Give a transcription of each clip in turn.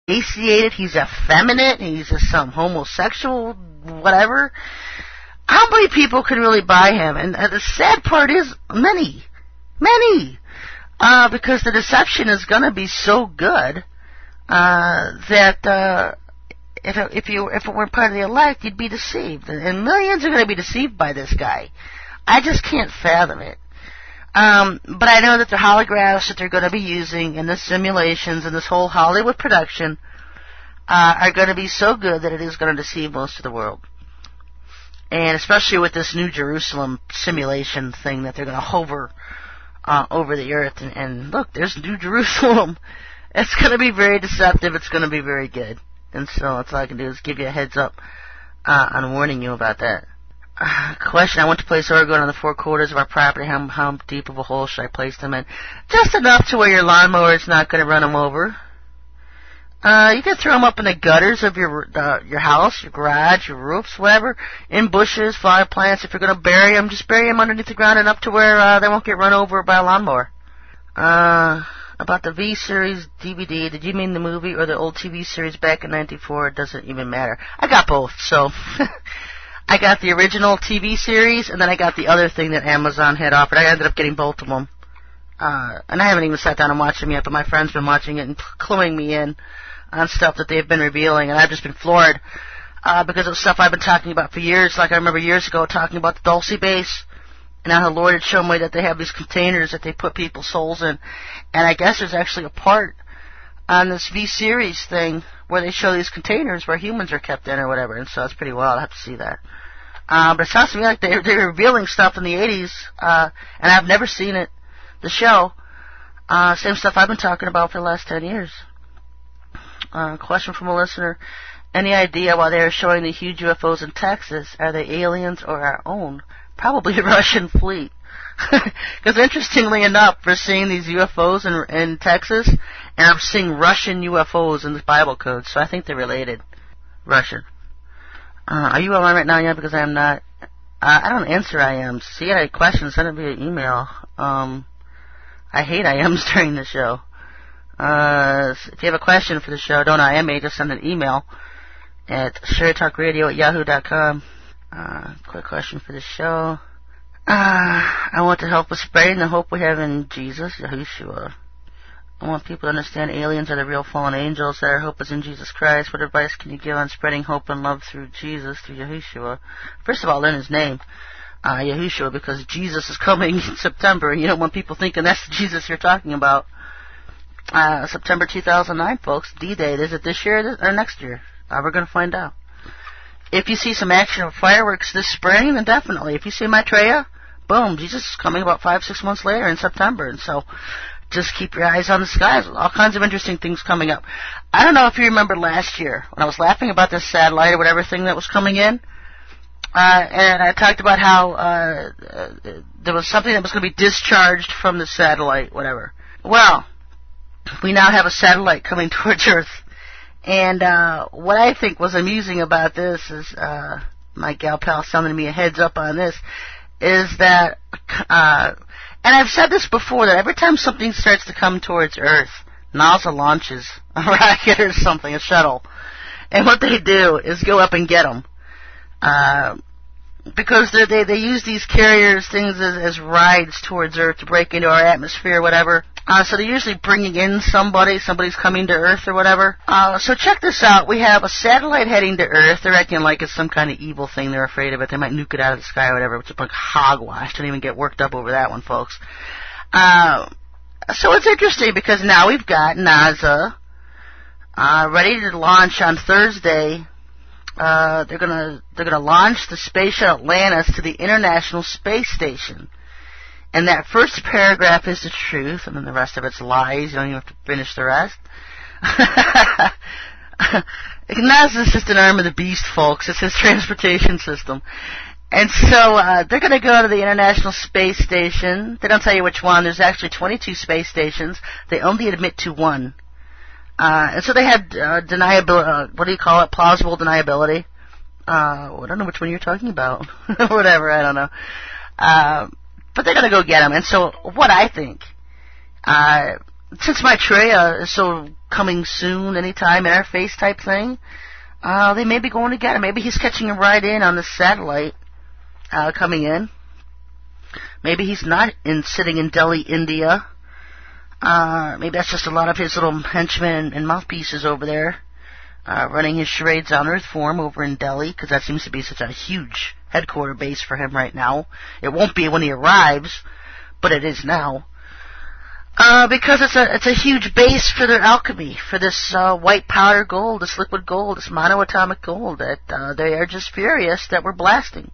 emaciated, he's effeminate, he's some homosexual, whatever. How many people can really buy him? And the sad part is, many. Because the deception is going to be so good that if it weren't part of the elect, you'd be deceived. And millions are going to be deceived by this guy. I just can't fathom it. But I know that the holographs that they're going to be using in the simulations and this whole Hollywood production are going to be so good that it is going to deceive most of the world. And especially with this New Jerusalem simulation thing that they're going to hover over the earth. And look, there's New Jerusalem. It's going to be very deceptive. It's going to be very good. And so that's all I can do is give you a heads up on warning you about that. Question, I want to place Oregon on the 4 quarters of our property. How deep of a hole should I place them in? Just enough to where your lawnmower is not going to run them over. You can throw them up in the gutters of your house, your garage, your roofs, whatever. In bushes, flower plants. If you're going to bury them, just bury them underneath the ground and up to where they won't get run over by a lawnmower. About the V-Series DVD, did you mean the movie or the old TV series back in 94? It doesn't even matter. I got both, so... I got the original TV series, and then I got the other thing that Amazon had offered. I ended up getting both of them. And I haven't even sat down and watched them yet, but my friend's been watching it and cluing me in on stuff that they've been revealing, and I've just been floored because of stuff I've been talking about for years. Like I remember years ago talking about the Dulce base, and how the Lord had shown me that they have these containers that they put people's souls in. And I guess there's actually a part on this V-Series thing where they show these containers where humans are kept in or whatever, and so it's pretty wild. I have to see that. But it sounds to me like they're revealing stuff in the 80s, and I've never seen it, the show. Same stuff I've been talking about for the last 10 years. Question from a listener. Any idea why they are showing the huge UFOs in Texas? Are they aliens or our own? Probably a Russian fleet. Because interestingly enough, we're seeing these UFOs in Texas, and I'm seeing Russian UFOs in the Bible code, so I think they're related. Russian. Are you online right now? Yeah, because I am not. I don't answer IMs. So you got any questions, send it via email. I hate IMs during the show. If you have a question for the show, don't IM me, just send an email at SherryTalkRadio@yahoo.com. Quick question for the show. I want to help with spreading the hope we have in Jesus, Yahushua. I want people to understand aliens are the real fallen angels, that our hope is in Jesus Christ. What advice can you give on spreading hope and love through Jesus, through Yahushua? First of all, learn his name, Yahushua, because Jesus is coming in September, and you don't want people thinking that's the Jesus you're talking about. September 2009, folks, D-Day. Is it this year or next year? We're going to find out. If you see some action of fireworks this spring, then definitely. If you see Maitreya, boom, Jesus is coming about 5-6 months later in September, and so... just keep your eyes on the skies. All kinds of interesting things coming up. I don't know if you remember last year when I was laughing about this satellite or whatever thing that was coming in. And I talked about how there was something that was going to be discharged from the satellite, whatever. Well, we now have a satellite coming towards Earth. And what I think was amusing about this is, my gal pal sending me a heads up on this, is that... and I've said this before, that every time something starts to come towards Earth, NASA launches a rocket or something, a shuttle. And what they do is go up and get them. Because they use these carriers, things as rides towards Earth to break into our atmosphere or whatever. So they're usually bringing in somebody's coming to Earth or whatever. So check this out. We have a satellite heading to Earth. They're acting like it's some kind of evil thing. They're afraid of it. They might nuke it out of the sky or whatever. It's a bunch of hogwash. Don't even get worked up over that one, folks. So it's interesting because now we've got NASA ready to launch on Thursday. They're gonna launch the space shuttle Atlantis to the International Space Station. And that first paragraph is the truth, and then the rest of it's lies. You don't even have to finish the rest. NASA's just an arm of the beast, folks. It's his transportation system. And so they're going to go to the International Space Station. They don't tell you which one. There's actually 22 space stations. They only admit to one. And so they had deniability, what do you call it, plausible deniability. I don't know which one you're talking about. Whatever, I don't know. But they're going to go get them. And so what I think since Maitreya is so coming soon, anytime, interface type thing, they may be going to get him. Maybe he's catching him right in on the satellite coming in. Maybe he's not sitting in Delhi, India. Maybe that's just a lot of his little henchmen and mouthpieces over there running his charades on Earth for him over in Delhi, because that seems to be such a huge headquarter base for him right now. It won't be when he arrives, but it is now. Because it's a huge base for their alchemy, for this white powder gold, this liquid gold, this monoatomic gold that they are just furious that we're blasting.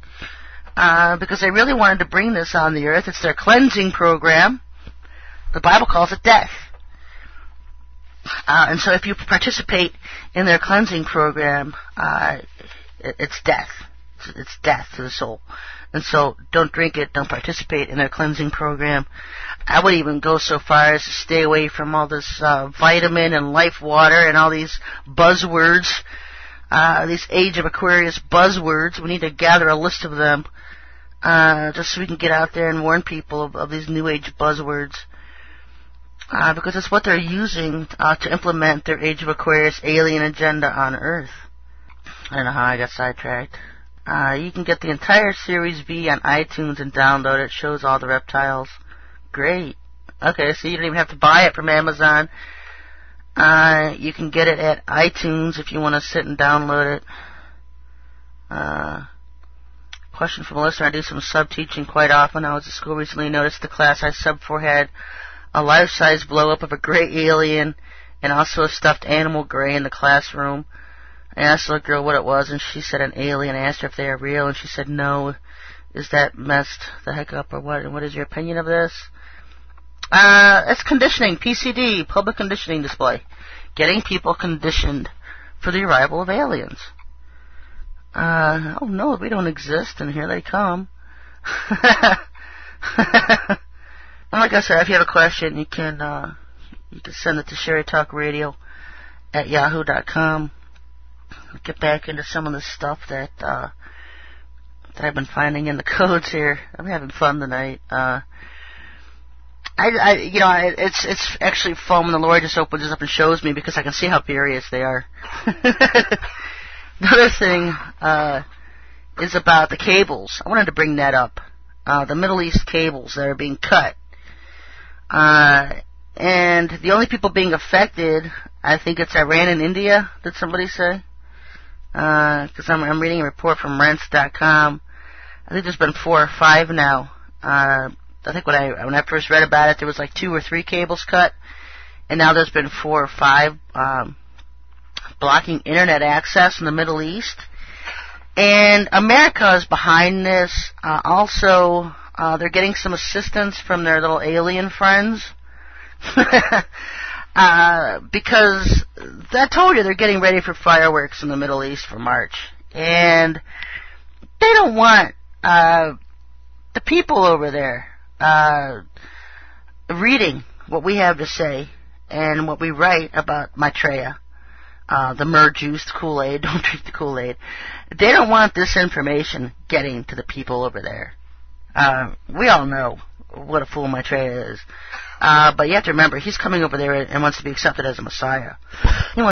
Because they really wanted to bring this on the Earth. It's their cleansing program. The Bible calls it death. And so if you participate in their cleansing program, it's death. It's death to the soul. And so don't drink it, don't participate in their cleansing program. I would even go so far as to stay away from all this vitamin and life water and all these buzzwords, these Age of Aquarius buzzwords. We need to gather a list of them just so we can get out there and warn people of these New Age buzzwords. Because it's what they're using to implement their Age of Aquarius alien agenda on Earth. I don't know how I got sidetracked. You can get the entire Series V on iTunes and download it. It shows all the reptiles. Great. Okay, so you don't even have to buy it from Amazon. You can get it at iTunes if you want to sit and download it. Question from a listener. I do some sub-teaching quite often. I was at school recently, noticed the class I subbed for had a life-size blow-up of a gray alien and also a stuffed animal gray in the classroom. I asked the girl what it was, and she said an alien. I asked her if they are real, and she said no. Is that messed the heck up, or what? And what is your opinion of this? It's conditioning, PCD, public conditioning display. Getting people conditioned for the arrival of aliens. Oh no, we don't exist, and here they come. And like I said, if you have a question, you can send it to SherryTalkRadio at yahoo.com. Get back into some of the stuff that I've been finding in the codes here. I'm having fun tonight. It's actually fun when the Lord just opens it up and shows me, because I can see how furious they are. The other thing is about the cables. I wanted to bring that up. The Middle East cables that are being cut. And the only people being affected, I think it's Iran and India, did somebody say? Because I'm reading a report from rents.com. I think there's been 4 or 5 now. I think when I first read about it, there was like 2 or 3 cables cut, and now there's been 4 or 5 blocking internet access in the Middle East. And America is behind this. Also, they're getting some assistance from their little alien friends. Because I told you they're getting ready for fireworks in the Middle East for March. And they don't want the people over there reading what we have to say and what we write about Maitreya, the mer-juiced Kool-Aid. Don't drink the Kool-Aid. They don't want this information getting to the people over there. We all know what a fool Maitreya is. But you have to remember, he's coming over there and wants to be accepted as a messiah. He wants